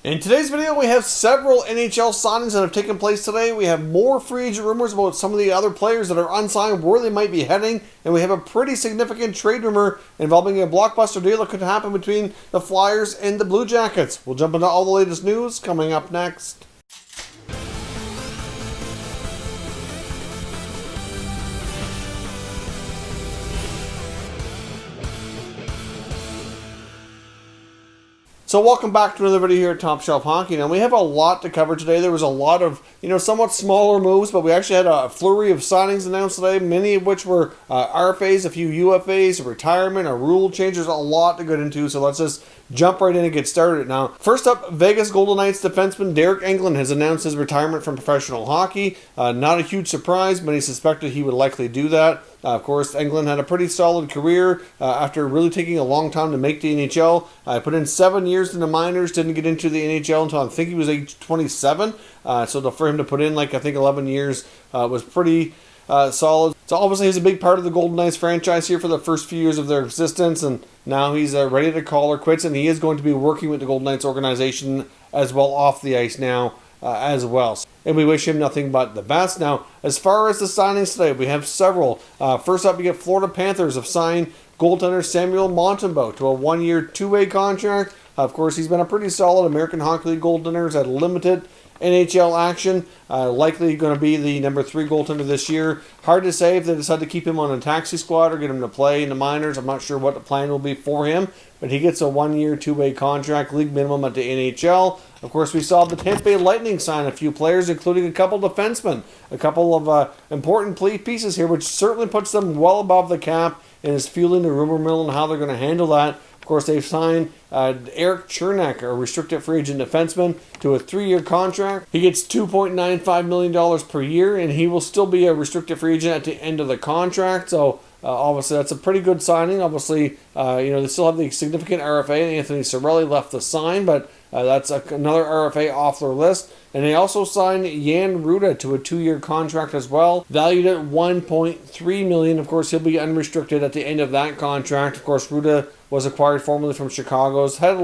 In today's video, we have several NHL signings that have taken place today. We have more free agent rumors about some of the other players that are unsigned, where they might be heading, and we have a pretty significant trade rumor involving a blockbuster deal that could happen between the Flyers and the Blue Jackets. We'll jump into all the latest news coming up next. So welcome back to another video here at Top Shelf Hockey. Now we have a lot to cover today. There was a lot of, somewhat smaller moves, but we actually had a flurry of signings announced today, many of which were RFAs, a few UFAs, a retirement, a rule change. There's a lot to get into, so let's just jump right in and get started. Now, first up, Vegas Golden Knights defenseman Derik Engelland has announced his retirement from professional hockey. Not a huge surprise, but he suspected he would likely do that. Of course, Engelland had a pretty solid career after really taking a long time to make the NHL. Put in 7 years in the minors, didn't get into the NHL until I think he was age 27. So for him to put in, 11 years was pretty solid. So obviously he's a big part of the Golden Knights franchise here for the first few years of their existence, and now he's ready to call her quits, and he is going to be working with the Golden Knights organization as well off the ice now as well. And we wish him nothing but the best. Now, as far as the signings today, we have several. First up, you get Florida Panthers have signed goaltender Samuel Montambeault to a 1-year, 2-way contract. Of course, he's been a pretty solid American Hockey League goaltender. He's had limited NHL action. Likely going to be the number 3 goaltender this year. Hard to say if they decide to keep him on a taxi squad or get him to play in the minors. I'm not sure what the plan will be for him, but he gets a 1-year, 2-way contract, league minimum at the NHL. Of course, we saw the Tampa Bay Lightning sign a few players, including a couple defensemen, a couple of important pieces here, which certainly puts them well above the cap and is fueling the rumor mill and how they're going to handle that. Of course, they've signed Erik Cernak, a restricted free agent defenseman, to a 3-year contract. He gets $2.95 million per year, and he will still be a restricted free agent at the end of the contract. So, obviously, that's a pretty good signing. Obviously, they still have the significant RFA, and Anthony Cirelli left the sign, but that's another RFA off their list. And they also signed Rutta to a 2-year contract as well, valued at $1.3 million. Of course, he'll be unrestricted at the end of that contract. Of course, Rutta was acquired formerly from Chicago's. Had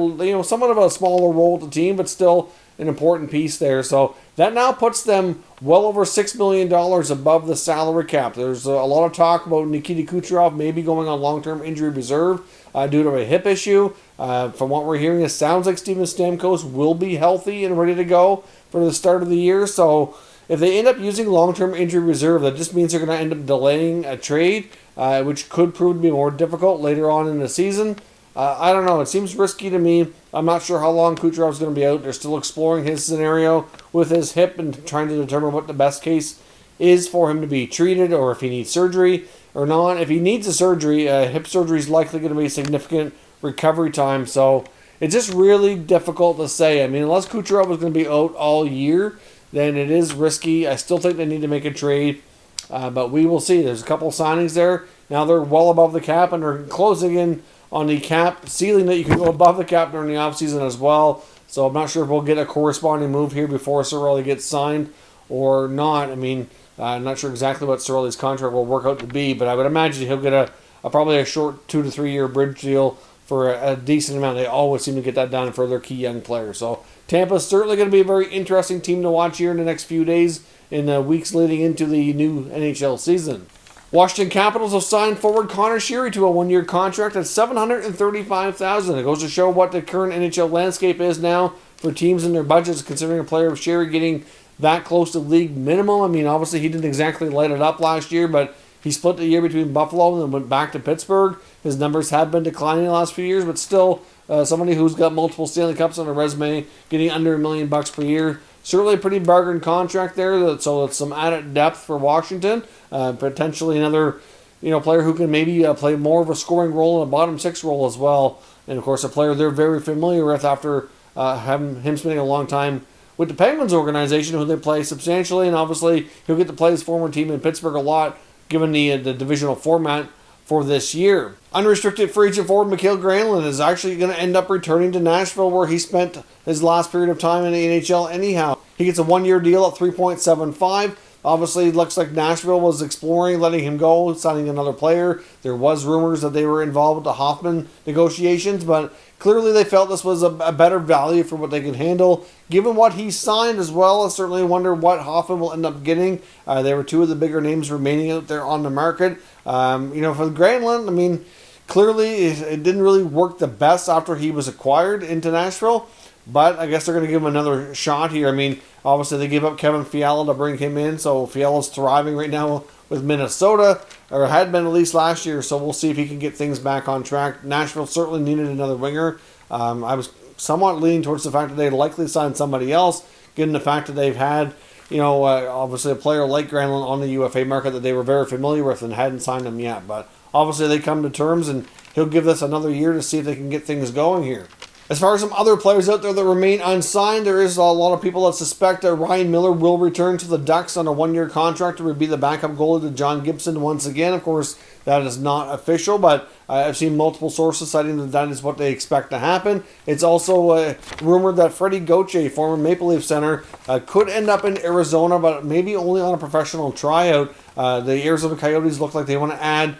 somewhat of a smaller role with the team, but still an important piece there. So that now puts them well over $6 million above the salary cap. There's a lot of talk about Nikita Kucherov maybe going on long-term injury reserve due to a hip issue. From what we're hearing, it sounds like Steven Stamkos will be healthy and ready to go for the start of the year. So if they end up using long-term injury reserve, that just means they're going to end up delaying a trade, which could prove to be more difficult later on in the season. I don't know. It seems risky to me. I'm not sure how long Kucherov's going to be out. They're still exploring his scenario with his hip and trying to determine what the best case is for him to be treated or if he needs surgery or not. If he needs a surgery, hip surgery is likely going to be a significant recovery time. So it's just really difficult to say. I mean, unless Kucherov is going to be out all year, then it is risky. I still think they need to make a trade, but we will see. There's a couple signings there. Now they're well above the cap, and they're closing in on the cap ceiling that you can go above the cap during the offseason as well. So I'm not sure if we'll get a corresponding move here before Cirelli gets signed or not. I mean, I'm not sure exactly what Cirelli's contract will work out to be, but I would imagine he'll get probably a short 2 to 3 year bridge deal for a decent amount. They always seem to get that done for their key young players. So Tampa's certainly going to be a very interesting team to watch here in the next few days in the weeks leading into the new NHL season. Washington Capitals have signed forward Connor Sheary to a 1-year contract at $735,000. It goes to show what the current NHL landscape is now for teams and their budgets, considering a player of Sheary getting that close to league minimum. I mean, obviously he didn't exactly light it up last year, but he split the year between Buffalo and then went back to Pittsburgh. His numbers have been declining the last few years, but still somebody who's got multiple Stanley Cups on a resume, getting under $1 million per year. Certainly a pretty bargain contract there, so it's some added depth for Washington. Potentially another player who can maybe play more of a scoring role in a bottom 6 role as well. And of course a player they're very familiar with after having him spending a long time with the Penguins organization, who they play substantially, and obviously he'll get to play his former team in Pittsburgh a lot given the divisional format for this year. Unrestricted free agent forward Mikeal Granlund is actually going to end up returning to Nashville, where he spent his last period of time in the NHL anyhow. He gets a 1-year deal at $3.75. Obviously, it looks like Nashville was exploring letting him go, signing another player. There was rumors that they were involved with the Hoffman negotiations, but clearly they felt this was a better value for what they could handle. Given what he signed as well, I certainly wonder what Hoffman will end up getting. There were two of the bigger names remaining out there on the market. For the Granlund, I mean, clearly it didn't really work the best after he was acquired into Nashville. But I guess they're going to give him another shot here. I mean, obviously they gave up Kevin Fiala to bring him in, so Fiala's thriving right now with Minnesota, or had been at least last year, so we'll see if he can get things back on track. Nashville certainly needed another winger. I was somewhat leaning towards the fact that they'd likely sign somebody else, given the fact that they've had, obviously a player like Granlund on the UFA market that they were very familiar with and hadn't signed him yet. But obviously they come to terms, and he'll give this another year to see if they can get things going here. As far as some other players out there that remain unsigned, there is a lot of people that suspect that Ryan Miller will return to the Ducks on a one-year contract to be the backup goalie to John Gibson once again. Of course, that is not official, but I've seen multiple sources citing that is what they expect to happen. It's also rumored that Freddie Gauthier, former Maple Leaf center, could end up in Arizona, but maybe only on a professional tryout. The Arizona Coyotes look like they want to add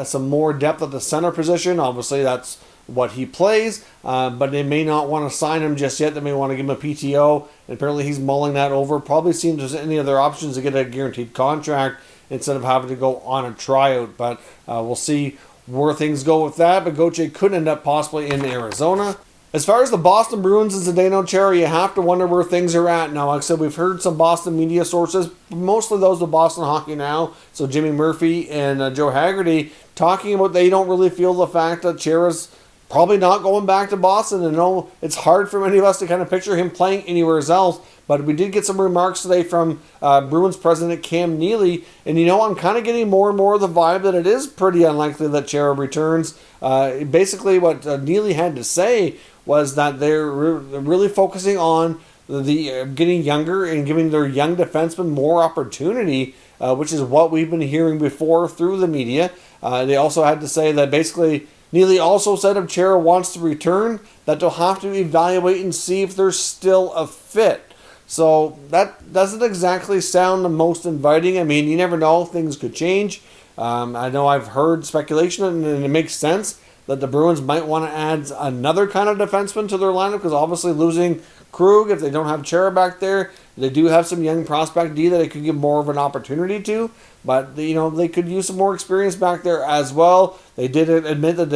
some more depth at the center position. Obviously, that's what he plays, but they may not want to sign him just yet. They may want to give him a PTO, and apparently he's mulling that over. Probably seeing if there's any other options to get a guaranteed contract instead of having to go on a tryout, but we'll see where things go with that. But Gauthier could end up possibly in Arizona. As far as the Boston Bruins and Zdeno Chara, you have to wonder where things are at now. Like I said, we've heard some Boston media sources, mostly those with Boston Hockey Now, so Jimmy Murphy and Joe Haggerty, talking about they don't really feel the fact that Chara's probably not going back to Boston. And no, it's hard for many of us to kind of picture him playing anywhere else. But we did get some remarks today from Bruins president Cam Neely. And, I'm kind of getting more and more of the vibe that it is pretty unlikely that Chara returns. Basically, what Neely had to say was that they're really focusing on the getting younger and giving their young defensemen more opportunity, which is what we've been hearing before through the media. They also had to say that basically Neely also said if Chara wants to return, that they'll have to evaluate and see if there's still a fit. So that doesn't exactly sound the most inviting. I mean, you never know. Things could change. I know I've heard speculation, and it makes sense that the Bruins might want to add another kind of defenseman to their lineup, because obviously losing Krug, if they don't have Chara back there, they do have some young prospect D that they could give more of an opportunity to. But, they could use some more experience back there as well. They did admit that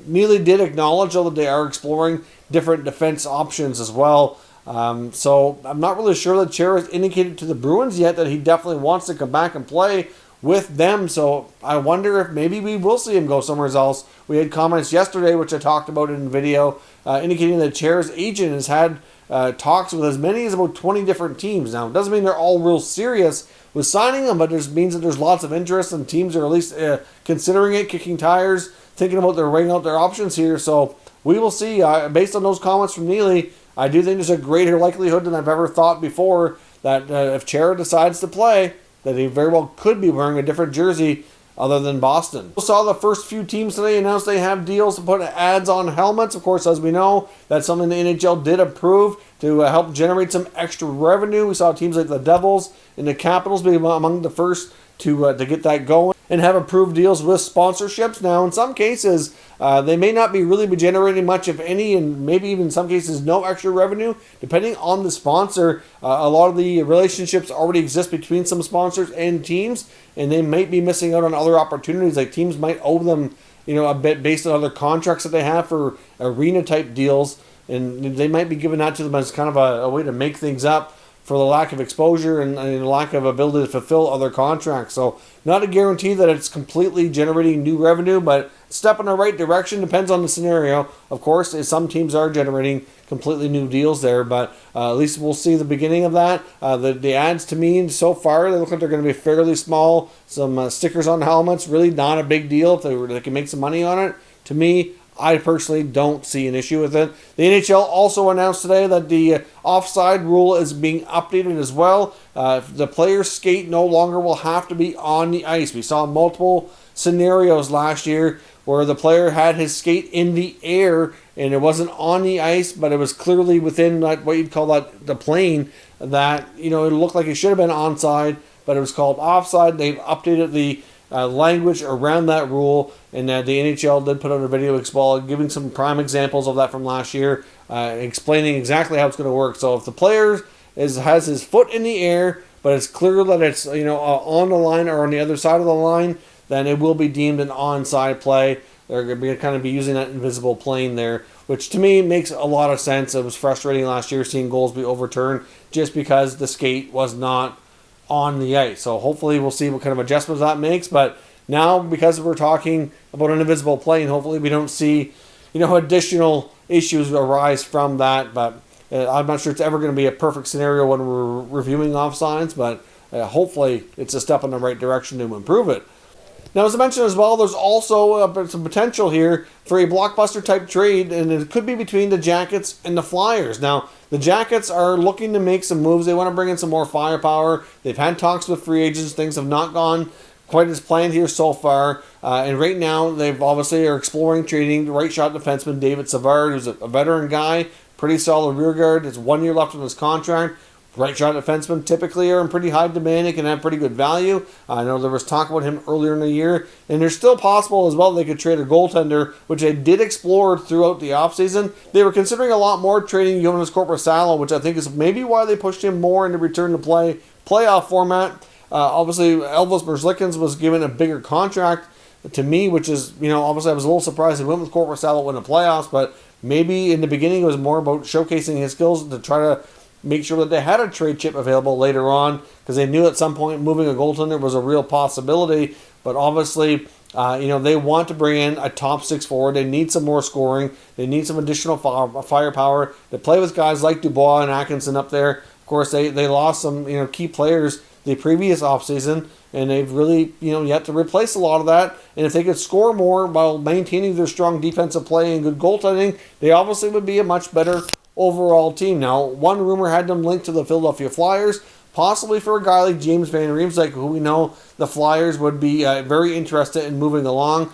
Neely did acknowledge that they are exploring different defense options as well. So I'm not really sure that Chara has indicated to the Bruins yet that he definitely wants to come back and play with them. So I wonder if maybe we will see him go somewhere else. We had comments yesterday, which I talked about in the video, indicating that Chara's agent has had talks with as many as about 20 different teams. Now, it doesn't mean they're all real serious with signing them, but it means that there's lots of interest, and teams are at least considering it, kicking tires, thinking about weighing out their options here. So we will see. Based on those comments from Neely, I do think there's a greater likelihood than I've ever thought before that if Chara decides to play, that he very well could be wearing a different jersey other than Boston. We saw the first few teams today announce they have deals to put ads on helmets. Of course, as we know, that's something the NHL did approve to help generate some extra revenue. We saw teams like the Devils and the Capitals be among the first to get that going and have approved deals with sponsorships. Now, in some cases, they may not be generating much, if any, and maybe even in some cases no extra revenue, depending on the sponsor. A lot of the relationships already exist between some sponsors and teams, and they might be missing out on other opportunities. Like teams might owe them, a bit based on other contracts that they have for arena-type deals, and they might be giving that to them as kind of a way to make things up for the lack of exposure and lack of ability to fulfill other contracts. So not a guarantee that it's completely generating new revenue, but step in the right direction. Depends on the scenario. Of course, some teams are generating completely new deals there, but at least we'll see the beginning of that. The ads, to me, so far, they look like they're going to be fairly small. Some stickers on helmets, really not a big deal if they can make some money on it. To me, I personally don't see an issue with it. The NHL also announced today that the offside rule is being updated as well. The player's skate no longer will have to be on the ice. We saw multiple scenarios last year where the player had his skate in the air and it wasn't on the ice, but it was clearly within what you'd call the plane, that it looked like it should have been onside, but it was called offside. They've updated the language around that rule, and the NHL did put out a video giving some prime examples of that from last year, explaining exactly how it's going to work. So if the player has his foot in the air, but it's clear that it's on the line or on the other side of the line, then it will be deemed an onside play. They're going to kind of be using that invisible plane there, which to me makes a lot of sense. It was frustrating last year seeing goals be overturned just because the skate was not on the ice. So hopefully we'll see what kind of adjustments that makes. But now, because we're talking about an invisible plane, hopefully we don't see additional issues arise from that. But I'm not sure it's ever going to be a perfect scenario when we're reviewing offsides, but hopefully it's a step in the right direction to improve it. Now, as I mentioned as well, there's also some potential here for a blockbuster type trade, and it could be between the Jackets and the Flyers. Now, the Jackets are looking to make some moves. They want to bring in some more firepower. They've had talks with free agents. Things have not gone quite as planned here so far. And right now, they've obviously are exploring trading the right shot defenseman David Savard, who's a veteran guy, pretty solid rear guard. Has 1 year left on his contract. Right shot defensemen typically are in pretty high demand and can have pretty good value. I know there was talk about him earlier in the year, and there's still possible as well they could trade a goaltender, which they did explore throughout the offseason. They were considering a lot more trading Jonas Korpisalo, which I think is maybe why they pushed him more into return to play playoff format. Obviously, Elvis Merzlikins was given a bigger contract to me, which is, obviously I was a little surprised he went with Korpisalo in the playoffs, but maybe in the beginning it was more about showcasing his skills to try to make sure that they had a trade chip available later on, because they knew at some point moving a goaltender was a real possibility. But obviously, they want to bring in a top six forward. They need some more scoring. They need some additional firepower. They play with guys like Dubois and Atkinson up there. Of course, they lost some key players the previous offseason, and they've really yet to replace a lot of that. And if they could score more while maintaining their strong defensive play and good goaltending, they obviously would be a much better overall team. Now, one rumor had them linked to the Philadelphia Flyers, possibly for a guy like James Van Riemsdyk, who we know the Flyers would be very interested in moving along.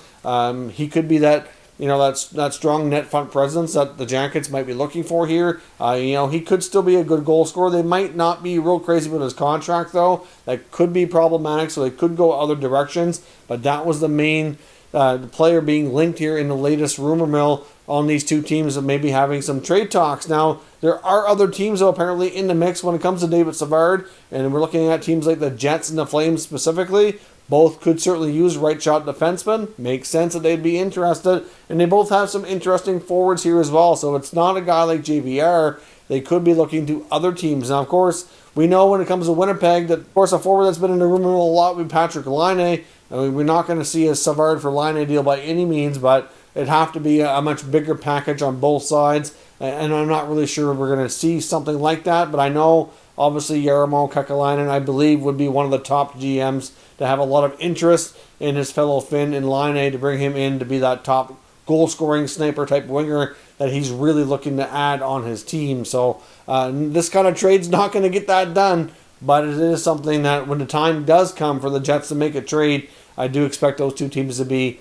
He could be that that strong net front presence that the Jackets might be looking for here. He could still be a good goal scorer. They might not be real crazy with his contract, though. That could be problematic, so they could go other directions. But that was the main player being linked here in the latest rumor mill on these two teams of maybe having some trade talks. Now, there are other teams, though, apparently in the mix when it comes to David Savard, and we're looking at teams like the Jets and the Flames specifically. Both could certainly use right shot defensemen. Makes sense that they'd be interested, and they both have some interesting forwards here as well. So it's not a guy like JVR. They could be looking to other teams. Now, of course, we know when it comes to Winnipeg that, of course, a forward that's been in the rumor mill a lot with Patrick Laine. I mean, we're not going to see a Savard for Laine deal by any means, but it'd have to be a much bigger package on both sides, and I'm not really sure we're going to see something like that, but I know, obviously, Jarmo Kekalainen, I believe, would be one of the top GMs to have a lot of interest in his fellow Finn in Laine to bring him in to be that top goal-scoring sniper-type winger that he's really looking to add on his team. So this kind of trade's not going to get that done, but it is something that when the time does come for the Jets to make a trade, I do expect those two teams to be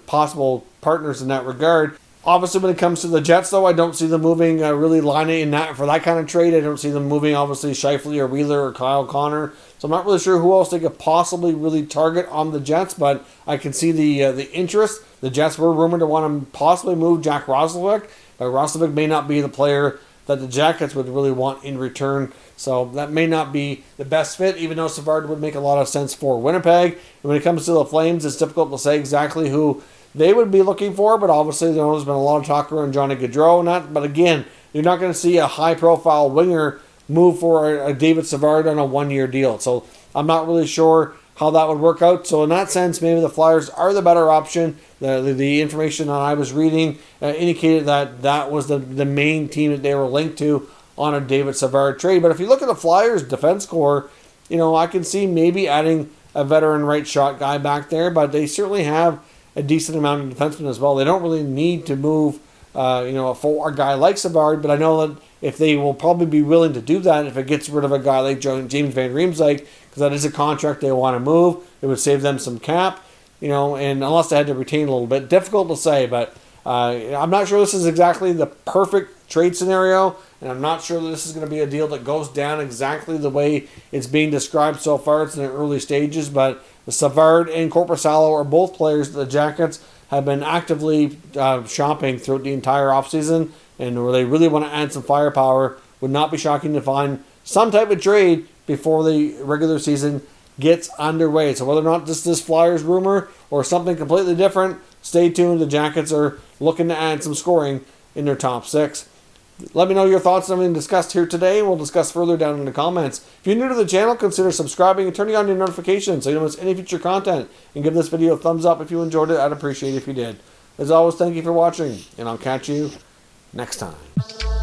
possible partners in that regard. Obviously, when it comes to the Jets, though, I don't see them moving really Laine for that kind of trade. I don't see them moving, obviously, Scheifele or Wheeler or Kyle Connor. So I'm not really sure who else they could possibly really target on the Jets, but I can see the interest. The Jets were rumored to want to possibly move Jack Roslovic, but Roslovic may not be the player that the Jackets would really want in return. So that may not be the best fit, even though Savard would make a lot of sense for Winnipeg. And when it comes to the Flames, it's difficult to say exactly who they would be looking for, but obviously there's been a lot of talk around Johnny Gaudreau and that. But again, you're not going to see a high-profile winger move for a David Savard on a one-year deal. So I'm not really sure how that would work out. So in that sense, maybe the Flyers are the better option. The information that I was reading indicated that was the main team that they were linked to on a David Savard trade. But if you look at the Flyers defense core, I can see maybe adding a veteran right shot guy back there, but they certainly have a decent amount of defensemen as well. They don't really need to move for a guy like Savard, but I know that if they will probably be willing to do that if it gets rid of a guy like James Van Riemsdyk, because that is a contract they want to move. It would save them some cap, and unless they had to retain a little bit. Difficult to say, but I'm not sure this is exactly the perfect trade scenario, and I'm not sure that this is going to be a deal that goes down exactly the way it's being described so far. It's in the early stages, but Savard and Korpisalo are both players that the Jackets have been actively shopping throughout the entire offseason, and where they really want to add some firepower. Would not be shocking to find some type of trade before the regular season gets underway. So whether or not this Flyers rumor or something completely different, stay tuned. The Jackets are looking to add some scoring in their top six. Let me know your thoughts on everything discussed here today, and we'll discuss further down in the comments. If you're new to the channel, consider subscribing and turning on your notifications so you don't miss any future content. And give this video a thumbs up if you enjoyed it. I'd appreciate it if you did. As always, thank you for watching, and I'll catch you next time.